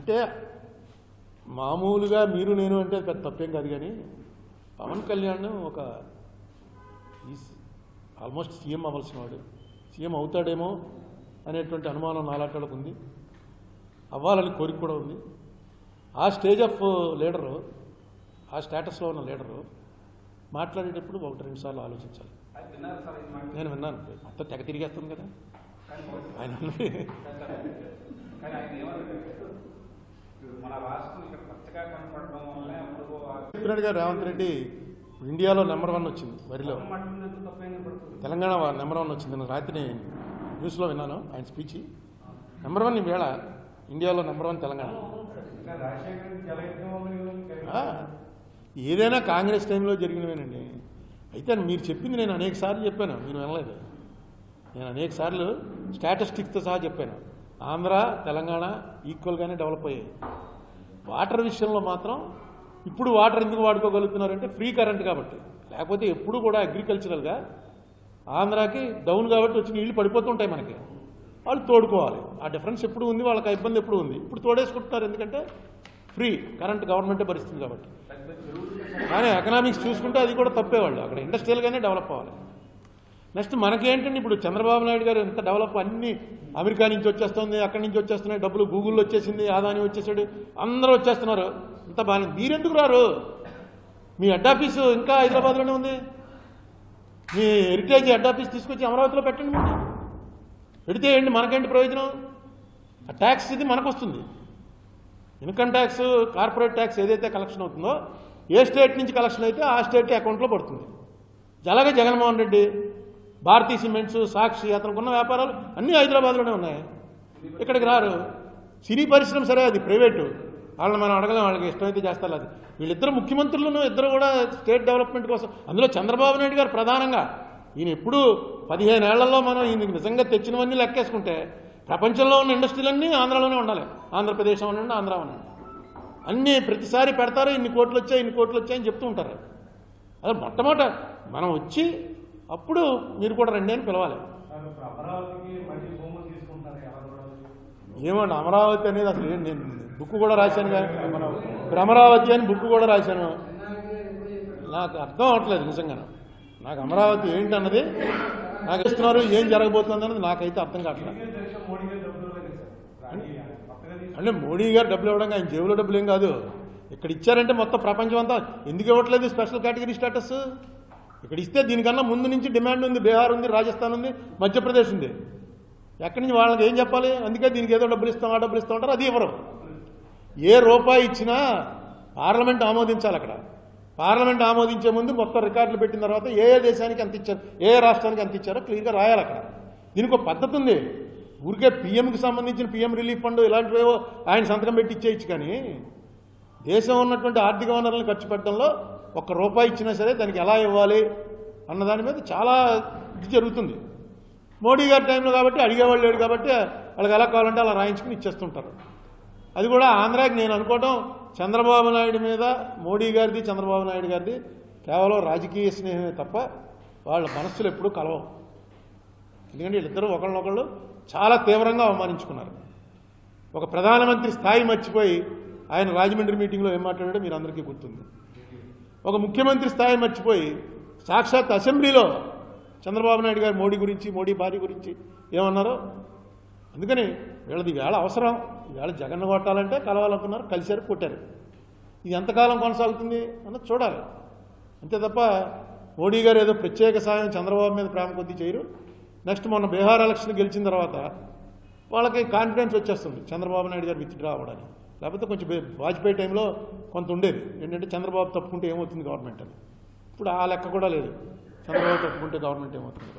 అంటే మామూలుగా మీరు నేను అంటే పెద్ద తప్పేం కాదు, కానీ పవన్ కళ్యాణ్ ఒక ఆల్మోస్ట్ సీఎం అవ్వాల్సిన వాడు, సీఎం అవుతాడేమో అనేటువంటి అనుమానం నాలాటోళ్ళకు ఉంది, అవ్వాలని కోరిక కూడా ఉంది. ఆ స్టేజ్ ఆఫ్ లీడరు, ఆ స్టేటస్లో ఉన్న లీడరు మాట్లాడేటప్పుడు 1-2 సార్లు ఆలోచించాలి. నేను విన్నాను, మొత్తం తెగ తిరిగేస్తాను కదా ఆయన. చెప్పినట్టుగా రేవంత్ రెడ్డి ఇండియాలో నెంబర్ 1 వచ్చింది వరిలో, తెలంగాణ నెంబర్ 1 వచ్చింది. నేను రాత్రి న్యూస్లో విన్నాను ఆయన స్పీచ్. నెంబర్ 1 ఈవేళ ఇండియాలో నెంబర్ 1 తెలంగాణ. ఏదైనా కాంగ్రెస్ టైంలో జరిగినవేనండి. అయితే మీరు చెప్పింది నేను అనేక సార్లు చెప్పాను, మీరు వినలేదు. నేను అనేక సార్లు స్టాటిస్టిక్స్తో సహా చెప్పాను. ఆంధ్ర తెలంగాణ ఈక్వల్గానే డెవలప్ అయ్యాయి. వాటర్ విషయంలో మాత్రం ఇప్పుడు వాటర్ ఎందుకు వాడుకోగలుగుతున్నారంటే ఫ్రీ కరెంట్ కాబట్టి, లేకపోతే ఎప్పుడు కూడా అగ్రికల్చరల్గా ఆంధ్రాకి డౌన్ కాబట్టి వచ్చి నీళ్లు పడిపోతుంటాయి మనకి, వాళ్ళు తోడుకోవాలి. ఆ డిఫరెన్స్ ఎప్పుడు ఉంది, వాళ్ళకి ఆ ఇబ్బంది ఎప్పుడు ఉంది. ఇప్పుడు తోడేసుకుంటున్నారు ఎందుకంటే ఫ్రీ కరెంట్ గవర్నమెంటే భరిస్తుంది కాబట్టి. కానీ ఎకనామిక్స్ చూసుకుంటే అది కూడా తప్పేవాళ్ళు, అక్కడ ఇండస్ట్రియల్గానే డెవలప్ అవ్వాలి. నెక్స్ట్ మనకేంటంటే ఇప్పుడు చంద్రబాబు నాయుడు గారు ఎంత డెవలప్, అన్ని అమెరికా నుంచి వచ్చేస్తుంది, అక్కడి నుంచి వచ్చేస్తున్నాయి డబ్బులు, గూగుల్లో వచ్చేసింది, ఆదాని వచ్చేసాడు, అందరూ వచ్చేస్తున్నారు, ఇంత బాగా. మీరెందుకు రారు? మీ హెడ్ ఆఫీసు ఇంకా హైదరాబాద్లోనే ఉంది, మీ హెరిటేజ్ హెడ్ ఆఫీస్ తీసుకొచ్చి అమరావతిలో పెట్టండి. మీరు పెడితే ఏంటి, మనకేంటి ప్రయోజనం? ఆ ట్యాక్స్ ఇది మనకు వస్తుంది. ఇన్కమ్ ట్యాక్స్, కార్పొరేట్ ట్యాక్స్ ఏదైతే కలెక్షన్ అవుతుందో, ఏ స్టేట్ నుంచి కలెక్షన్ అయితే ఆ స్టేట్ అకౌంట్లో పడుతుంది. అలాగే జగన్మోహన్ రెడ్డి, భారతీ సిమెంట్స్, సాక్షి, అతనికి ఉన్న వ్యాపారాలు అన్నీ హైదరాబాద్లోనే ఉన్నాయి, ఇక్కడికి రారు. సినీ పరిశ్రమ సరే అది ప్రైవేటు, వాళ్ళని మనం అడగలేం, వాళ్ళకి ఇష్టమైతే చేస్తారు. అది వీళ్ళిద్దరు ముఖ్యమంత్రులను ఇద్దరు కూడా స్టేట్ డెవలప్మెంట్ కోసం, అందులో చంద్రబాబు నాయుడు గారు ప్రధానంగా. ఈయన ఎప్పుడు 15 ఏళ్లలో మనం ఈయనకి నిజంగా తెచ్చినవన్నీ లెక్కేసుకుంటే ప్రపంచంలో ఉన్న ఇండస్ట్రీలన్నీ ఆంధ్రాలోనే ఉండాలి. ఆంధ్రప్రదేశ్ అనండి, ఆంధ్ర అనండి, అన్నీ ప్రతిసారి పెడతారు. ఇన్ని కోట్లు వచ్చాయి, ఇన్ని కోట్లు వచ్చాయని చెప్తూ ఉంటారు. అదే మొట్టమొదట మనం వచ్చి అప్పుడు మీరు కూడా రండి అని పిలవాలి. ఏమండి అమరావతి అనేది అసలు నేను బుక్ కూడా రాశాను, కానీ అమరావతి అని బుక్ కూడా రాశాను. నాకు అర్థం అవట్లేదు నిజంగా. నాకు అమరావతి ఏంటన్నది నాకు ఇస్తున్నారు, ఏం జరగబోతుంది అన్నది నాకైతే అర్థం కావట్లేదు. అంటే మోడీ గారు డబ్బులు ఇవ్వడం ఆయన జేబులో డబ్బులు ఏం కాదు, ఇక్కడ ఇచ్చారంటే మొత్తం ప్రపంచం అంతా ఎందుకు ఇవ్వట్లేదు స్పెషల్ కేటగిరీ స్టేటస్? ఇక్కడ ఇస్తే దీనికన్నా ముందు నుంచి డిమాండ్ ఉంది. బీహార్ ఉంది, రాజస్థాన్ ఉంది, మధ్యప్రదేశ్ ఉంది. ఎక్కడి నుంచి వాళ్ళకి ఏం చెప్పాలి? అందుకే దీనికి ఏదో డబ్బులు ఇస్తాం, ఆ డబ్బులు ఇస్తాం అంటారు, అది ఇవ్వరు. ఏ రూపాయి ఇచ్చినా పార్లమెంట్ ఆమోదించాలి. అక్కడ పార్లమెంట్ ఆమోదించే ముందు మొత్తం రికార్డులు పెట్టిన తర్వాత ఏ దేశానికి ఎంత ఇచ్చారు, ఏ రాష్ట్రానికి ఎంత ఇచ్చారో క్లియర్గా రాయాలి. అక్కడ దీనికి ఒక పద్ధతి ఉంది. ఊరికే పీఎంకి సంబంధించిన పీఎం రిలీఫ్ ఫండ్ ఇలాంటివేవో ఆయన సంతకం పెట్టి ఇచ్చేయచ్చు, కానీ దేశం ఉన్నటువంటి ఆర్థిక వనరులను ఖర్చు పెట్టడంలో ₹1 ఇచ్చినా సరే దానికి ఎలా ఇవ్వాలి అన్నదాని మీద చాలా ఇది జరుగుతుంది. మోడీ గారి టైంలో కాబట్టి అడిగేవాళ్ళు లేడు కాబట్టి వాళ్ళకి ఎలా కావాలంటే అలా రాయించుకుని ఇచ్చేస్తుంటారు. అది కూడా ఆంధ్రాకి నేను అనుకోవటం చంద్రబాబు నాయుడు మీద మోడీ గారిది, చంద్రబాబు నాయుడు గారిది కేవలం రాజకీయ స్నేహమే తప్ప వాళ్ళ మనస్సులు ఎప్పుడూ కలవవు. ఎందుకంటే వీళ్ళిద్దరూ ఒకళ్ళనొకళ్ళు చాలా తీవ్రంగా అవమానించుకున్నారు. ఒక ప్రధానమంత్రి స్థాయి మర్చిపోయి ఆయన రాజమండ్రి మీటింగ్లో ఏం మాట్లాడాడో మీరు అందరికీ గుర్తుంది. ఒక ముఖ్యమంత్రి స్థాయి మర్చిపోయి సాక్షాత్ అసెంబ్లీలో చంద్రబాబు నాయుడు గారు మోడీ గురించి, మోడీ భార్య గురించి ఏమన్నారో. అందుకని వీళ్ళది వేళ అవసరం. ఈవేళ జగన్ కొట్టాలంటే కలవాలనుకున్నారు, కలిశారు, కొట్టారు. ఇది ఎంతకాలం కొనసాగుతుంది అన్నది చూడాలి. అంతే తప్ప మోడీ గారు ఏదో ప్రత్యేక సాయం చంద్రబాబు మీద ప్రేమ కొద్దీ చేయరు. నెక్స్ట్ మొన్న బీహార్ ఎలక్షన్ గెలిచిన తర్వాత వాళ్ళకి కాన్ఫిడెన్స్ వచ్చేస్తుంది చంద్రబాబు నాయుడు గారు విత్డ్రా అవ్వడానికి. లేకపోతే కొంచెం వాజ్పేయి టైంలో కొంత ఉండేది ఏంటంటే చంద్రబాబు తప్పుకుంటే ఏమవుతుంది గవర్నమెంట్ అని. ఇప్పుడు ఆ లెక్క కూడా లేదు, చంద్రబాబు తప్పుకుంటే గవర్నమెంట్ ఏమవుతుంది.